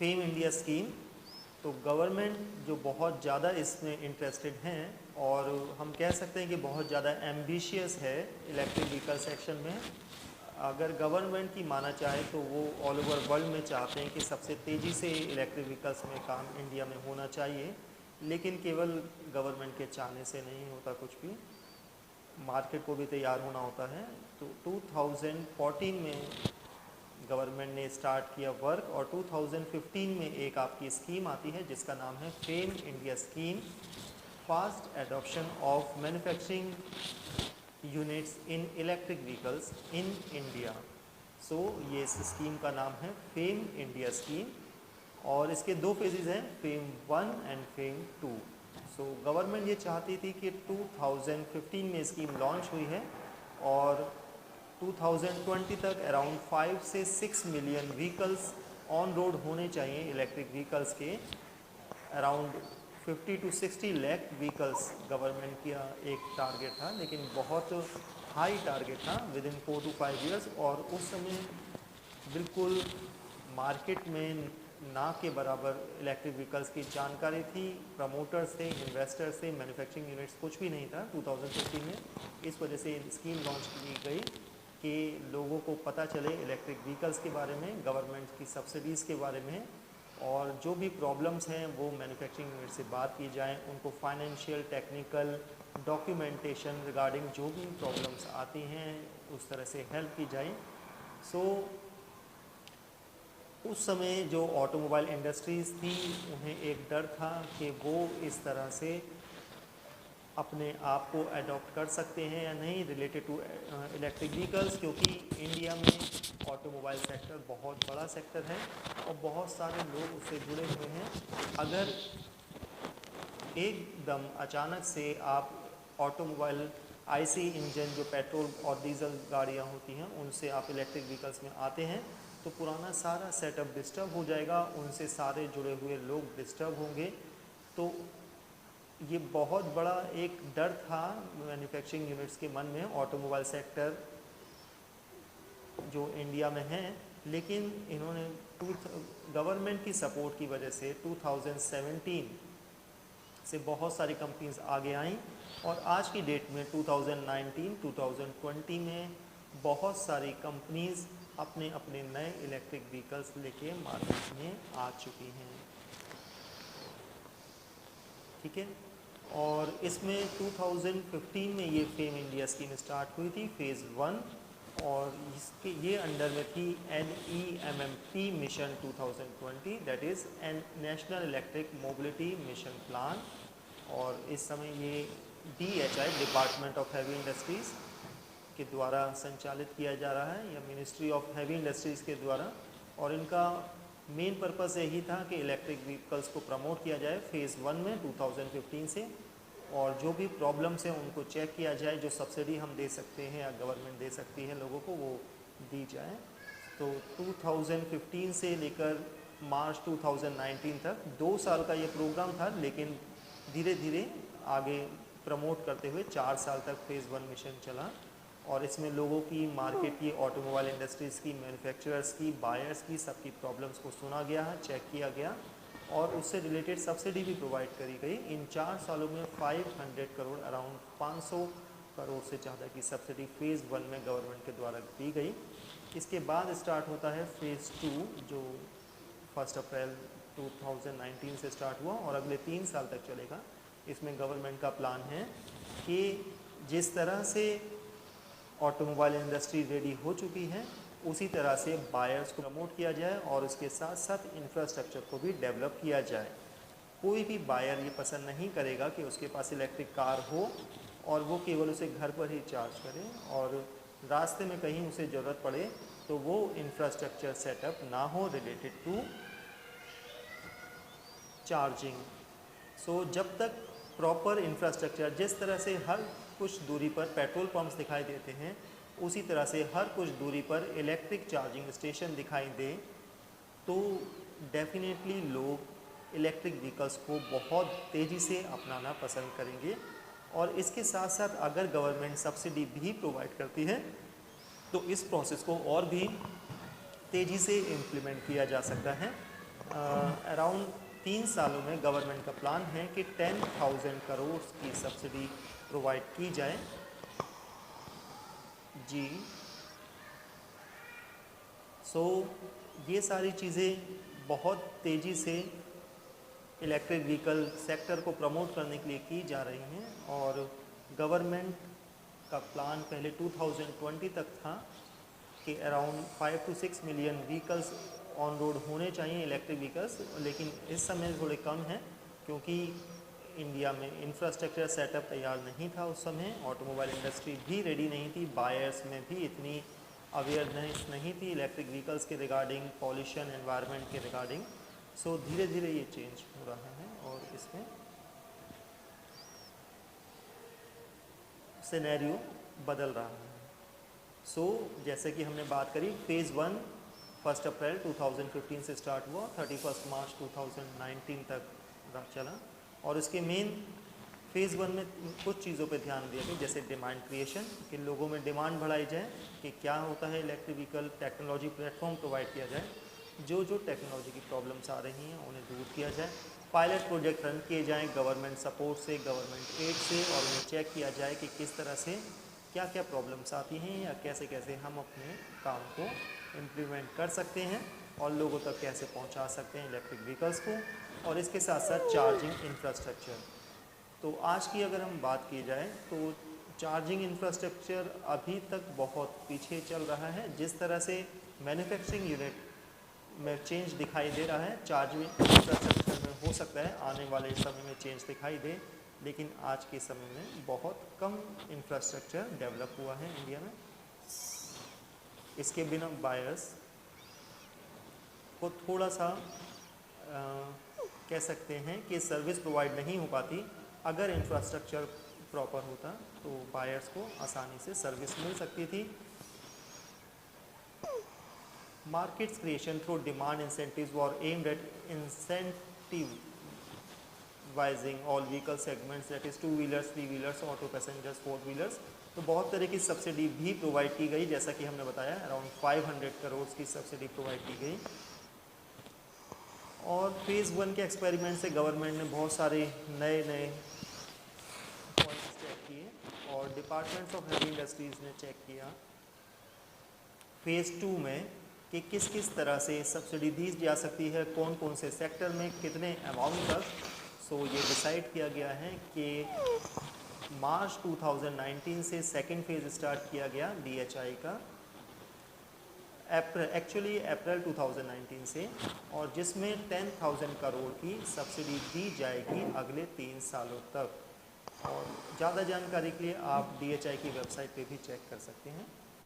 Fame India scheme, तो government जो बहुत ज़्यादा इसमें इंटरेस्टेड हैं और हम कह सकते हैं कि बहुत ज़्यादा एम्बिशियस है इलेक्ट्रिक व्हीकल सेक्शन में। अगर गवर्नमेंट की माना चाहे तो वो ऑल ओवर वर्ल्ड में चाहते हैं कि सबसे तेज़ी से इलेक्ट्रिक व्हीकल्स में काम इंडिया में होना चाहिए, लेकिन केवल गवर्नमेंट के चाहने से नहीं होता कुछ भी, मार्केट को भी तैयार होना होता है। तो 2014 में गवर्नमेंट ने स्टार्ट किया वर्क और 2015 में एक आपकी स्कीम आती है जिसका नाम है fame India scheme, fast adoption of manufacturing units in electric vehicles in India. So ये इस स्कीम का नाम है फेम इंडिया स्कीम और इसके दो फेजेज हैं, fame 1 and fame 2। So government ये चाहती थी कि 2015 में स्कीम लॉन्च हुई है और 2020 तक अराउंड 5 से 6 मिलियन व्हीकल्स ऑन रोड होने चाहिए इलेक्ट्रिक व्हीकल्स के। Around 50 to 60 lakh vehicles government का एक टारगेट था, लेकिन बहुत हाई टारगेट था विद इन 4 to 5 ईयर्स। और उस समय बिल्कुल मार्केट में ना के बराबर इलेक्ट्रिक व्हीकल्स की जानकारी थी, प्रमोटर्स थे, इन्वेस्टर्स थे, मैन्युफैक्चरिंग यूनिट्स कुछ भी नहीं था 2015 में। इस वजह से स्कीम लॉन्च की गई कि लोगों को पता चले इलेक्ट्रिक व्हीकल्स के बारे में, गवर्नमेंट की सब्सिडीज़ के बारे में, और जो भी प्रॉब्लम्स हैं वो मैन्युफैक्चरिंग यूनिट से बात की जाए, उनको फाइनेंशियल, टेक्निकल, डॉक्यूमेंटेशन रिगार्डिंग जो भी प्रॉब्लम्स आती हैं उस तरह से हेल्प की जाए। सो उस समय जो ऑटोमोबाइल इंडस्ट्रीज़ थी उन्हें एक डर था कि वो इस तरह से अपने आप को अडॉप्ट कर सकते हैं या नहीं रिलेटेड टू इलेक्ट्रिक व्हीकल्स, क्योंकि इंडिया में ऑटोमोबाइल सेक्टर बहुत बड़ा सेक्टर है और बहुत सारे लोग उससे जुड़े हुए हैं। अगर एकदम अचानक से आप ऑटोमोबाइल आईसी इंजन जो पेट्रोल और डीजल गाड़ियां होती हैं उनसे आप इलेक्ट्रिक व्हीकल्स में आते हैं तो पुराना सारा सेटअप डिस्टर्ब हो जाएगा, उनसे सारे जुड़े हुए लोग डिस्टर्ब होंगे। तो ये बहुत बड़ा एक डर था मैन्युफैक्चरिंग यूनिट्स के मन में, ऑटोमोबाइल सेक्टर जो इंडिया में है। लेकिन इन्होंने गवर्नमेंट की सपोर्ट की वजह से 2017 से बहुत सारी कंपनीज आगे आईं और आज की डेट में 2019-2020 में बहुत सारी कंपनीज अपने अपने नए इलेक्ट्रिक व्हीकल्स लेके मार्केट में आ चुकी हैं। ठीक है, और इसमें 2015 में ये फेम इंडिया स्कीम स्टार्ट हुई थी फेज़ 1 और इसके ये अंडर में थी NEMMP mission 2020, that is national electric mobility mission plan. और इस समय ये DHI department of heavy industries के द्वारा संचालित किया जा रहा है या मिनिस्ट्री ऑफ हैवी इंडस्ट्रीज़ के द्वारा, और इनका मेन पर्पस यही था कि इलेक्ट्रिक व्हीकल्स को प्रमोट किया जाए फेज़ 1 में 2015 से, और जो भी प्रॉब्लम्स हैं उनको चेक किया जाए, जो सब्सिडी हम दे सकते हैं या गवर्नमेंट दे सकती है लोगों को वो दी जाए। तो 2015 से लेकर मार्च 2019 तक 2 साल का ये प्रोग्राम था, लेकिन धीरे धीरे आगे प्रमोट करते हुए 4 साल तक फेज़ 1 मिशन चला और इसमें लोगों की, मार्केट की, ऑटोमोबाइल इंडस्ट्रीज़ की, मैन्युफैक्चरर्स की, बायर्स की, सबकी प्रॉब्लम्स को सुना गया है, चेक किया गया और उससे रिलेटेड सब्सिडी भी प्रोवाइड करी गई। इन 4 सालों में 500 करोड़, अराउंड 500 करोड़ से ज़्यादा की सब्सिडी फेज़ 1 में गवर्नमेंट के द्वारा दी गई। इसके बाद स्टार्ट होता है फेज़ 2 जो 1 अप्रैल 2019 से स्टार्ट हुआ और अगले 3 साल तक चलेगा। इसमें गवर्नमेंट का प्लान है कि जिस तरह से ऑटोमोबाइल इंडस्ट्री रेडी हो चुकी है उसी तरह से बायर्स को प्रमोट किया जाए और उसके साथ साथ इंफ्रास्ट्रक्चर को भी डेवलप किया जाए। कोई भी बायर ये पसंद नहीं करेगा कि उसके पास इलेक्ट्रिक कार हो और वो केवल उसे घर पर ही चार्ज करे और रास्ते में कहीं उसे ज़रूरत पड़े तो वो इंफ्रास्ट्रक्चर सेटअप ना हो रिलेटेड टू चार्जिंग। सो जब तक प्रॉपर इंफ्रास्ट्रक्चर, जिस तरह से हर कुछ दूरी पर पेट्रोल पंप्स दिखाई देते हैं उसी तरह से हर कुछ दूरी पर इलेक्ट्रिक चार्जिंग स्टेशन दिखाई दे तो डेफिनेटली लोग इलेक्ट्रिक व्हीकल्स को बहुत तेज़ी से अपनाना पसंद करेंगे। और इसके साथ साथ अगर गवर्नमेंट सब्सिडी भी प्रोवाइड करती है तो इस प्रोसेस को और भी तेज़ी से इम्प्लीमेंट किया जा सकता है। अराउंड 3 सालों में गवर्नमेंट का प्लान है कि 10,000 करोड़ की सब्सिडी प्रोवाइड की जाए। जी ये सारी चीज़ें बहुत तेज़ी से इलेक्ट्रिक व्हीकल सेक्टर को प्रमोट करने के लिए की जा रही हैं और गवर्नमेंट का प्लान पहले 2020 तक था कि around 5 to 6 million vehicles on road होने चाहिए इलेक्ट्रिक व्हीकल्स, लेकिन इस समय थोड़े कम हैं क्योंकि इंडिया में इंफ्रास्ट्रक्चर सेटअप तैयार नहीं था उस समय, ऑटोमोबाइल इंडस्ट्री भी रेडी नहीं थी, बायर्स में भी इतनी अवेयरनेस नहीं थी इलेक्ट्रिक व्हीकल्स के रिगार्डिंग, पॉल्यूशन, एनवायरनमेंट के रिगार्डिंग। धीरे धीरे ये चेंज हो रहा है और इसमें सिनेरियो बदल रहा है। जैसे कि हमने बात करी, फेज़ 1 1 अप्रैल 2015 से स्टार्ट हुआ, 31 मार्च 2019 तक चला और इसके मेन फेज़ 1 में कुछ चीज़ों पे ध्यान दिया गया, जैसे डिमांड क्रिएशन, कि लोगों में डिमांड बढ़ाई जाए कि क्या होता है electric vehicle, technology platform provide किया जाए, जो टेक्नोलॉजी की प्रॉब्लम्स आ रही हैं उन्हें दूर किया जाए, पायलट प्रोजेक्ट रन किए जाएँ गवर्नमेंट सपोर्ट से, गवर्नमेंट एड से, और उन्हें चेक किया जाए कि किस तरह से क्या क्या प्रॉब्लम्स आती हैं या कैसे कैसे हम अपने काम को इम्प्लीमेंट कर सकते हैं और लोगों तक कैसे पहुंचा सकते हैं इलेक्ट्रिक व्हीकल्स को, और इसके साथ साथ चार्जिंग इंफ्रास्ट्रक्चर। तो आज की अगर हम बात की जाए तो चार्जिंग इंफ्रास्ट्रक्चर अभी तक बहुत पीछे चल रहा है। जिस तरह से मैन्युफैक्चरिंग यूनिट में चेंज दिखाई दे रहा है, चार्जिंग इंफ्रास्ट्रक्चर में हो सकता है आने वाले समय में चेंज दिखाई दे, लेकिन आज के समय में बहुत कम इंफ्रास्ट्रक्चर डेवलप हुआ है इंडिया में। इसके बिना बायर्स को थोड़ा सा कह सकते हैं कि सर्विस प्रोवाइड नहीं हो पाती। अगर इंफ्रास्ट्रक्चर प्रॉपर होता तो बायर्स को आसानी से सर्विस मिल सकती थी। Markets creation through demand incentives were aimed at incentivising all vehicle segments, that is 2 wheelers, 3 wheelers, auto passengers, 4 wheelers. तो बहुत तरह की सब्सिडी भी प्रोवाइड की गई, जैसा कि हमने बताया अराउंड 500 करोड़ की सब्सिडी प्रोवाइड की गई। और फेज़ 1 के एक्सपेरिमेंट से गवर्नमेंट ने बहुत सारे नए पॉइंट्स चेक किए और डिपार्टमेंट्स ऑफ हैवी इंडस्ट्रीज़ ने चेक किया फेज़ 2 में कि किस किस तरह से सब्सिडी दी जा सकती है, कौन कौन से सेक्टर में कितने अमाउंट तक। ये डिसाइड किया गया है कि मार्च 2019 से सेकेंड फेज़ स्टार्ट किया गया DHI का, अप्रैल 2019 से, और जिसमें 10,000 करोड़ की सब्सिडी दी जाएगी अगले 3 सालों तक। और ज़्यादा जानकारी के लिए आप DHI की वेबसाइट पे भी चेक कर सकते हैं।